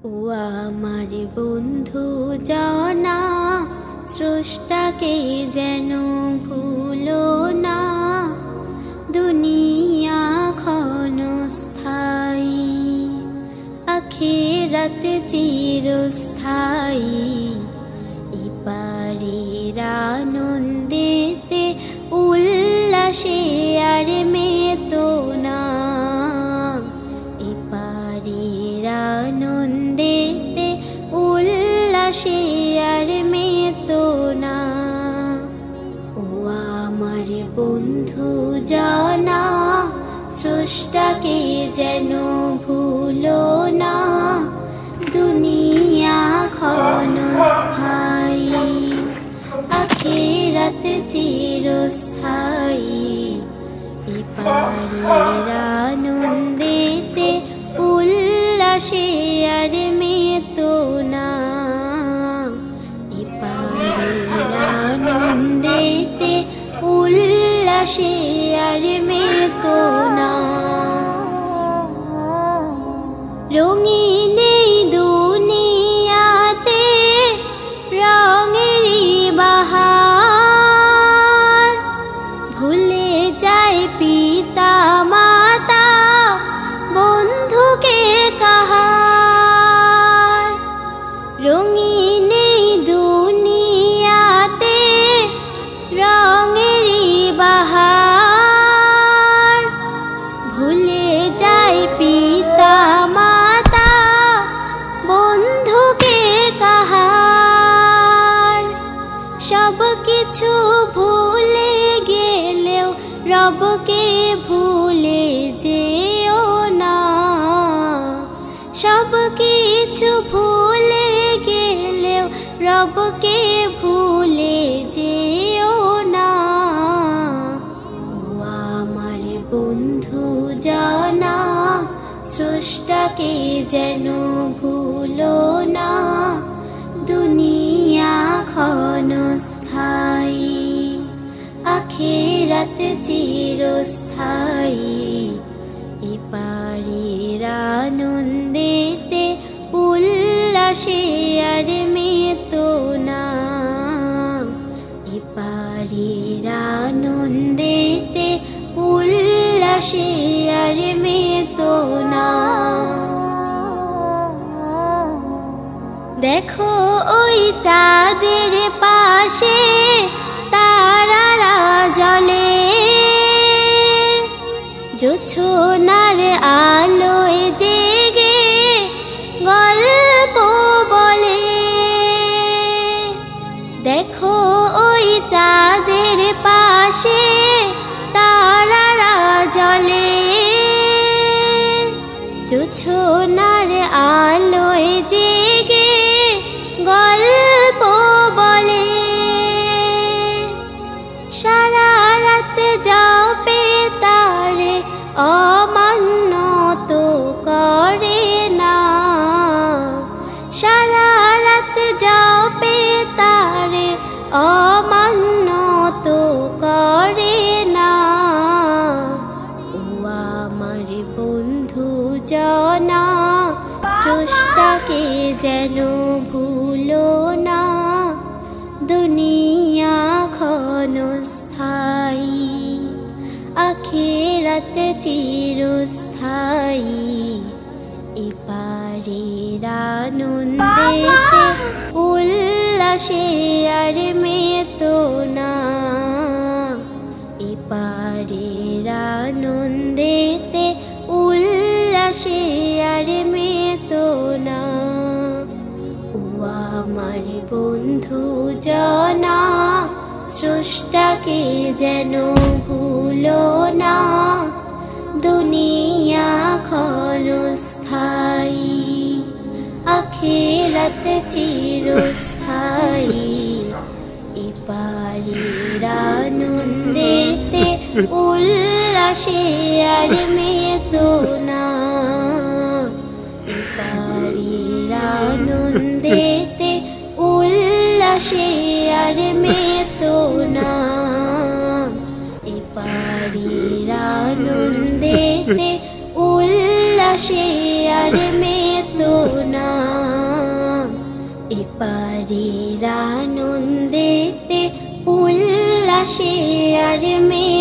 ও আমার বন্ধু জানা, স্রষ্টাকে যেন ভুলো না। দুনিয়া ক্ষণস্থায়ী, আখিরাত চিরস্থায়ী। এপারের আনন্দেতে উল্লাসে আর মেতো না। এপারের আনন্দেতে উল্লাসে আর মেতো না। ও আমার বন্ধু জানা, স্রষ্টাকে যেন ভুলো না। দুনিয়া ক্ষণস্থায়ী, আখিরাত চিরস্থায়ী। এপারের আনন্দেতে উল্লাসে আর মেতো না। এপারের আনন্দেতে উল্লাসে আর মেতো না। রঙিন এই দুনিয়াতে রঙেরই বাহার, ভুলে যায় পিতা মাতা বন্ধুকে কাহার। রঙিন এই দুনিয়াতে রঙেরই বাহার, ভুলে যায় পিতা মাতা বন্ধুকে কাহার। সব কিছু ভুলে গেলেও রবকে ভুলে যেও না। সব কিছু ভুলে গেলেও রবকে ভুলে যেও না। ও আমার বন্ধু জানা, স্রষ্টাকে যেন ভুলো না। দুনিয়া ক্ষণস্থায়ী, আখিরাত চিরস্থায়ী। এপারের আনন্দেতে উল্লাসে আর মেতো না। এপারের আনন্দেতে উল্লাসে আর মেতো না। দেখো ওই চাঁদের পাশে তারারা জ্বলে, জোছনার আলোয় জেগে গল্প বলে। দেখো ওই চাঁদের পাশে তারারা জ্বলে, জোছনার আলোয় জেগে গল্প বলে। সারা রাত জপে তারে অমান্য তো করে না। সারা রাত জপে তারে অমান্য তো করে না। ও আমার বন্ধু জানা, স্রষ্টাকে যেন ভুলো না। দুনিয়া ক্ষণস্থায়ী, আখিরাত চিরস্থায়ী। এপারের আনন্দেতে উল্লাসে আর মেতো না। এপারের আনন্দেতে উল্লাসে আর মেতো না। ও আমার বন্ধু জানা, স্রষ্টাকে যেন ভুলো না। দুনিয়া ক্ষণস্থায়ী, আখিরাত চিরস্থায়ী। এপারের আনন্দেতে উল্লাসে আর মেতো না। এপারের আনন্দেতে উল্লাসে আর মেতো না। এপারের আনন্দেতে উল্লাসে আর মেতো না। এপারের আনন্দেতে উল্লাসে আর মে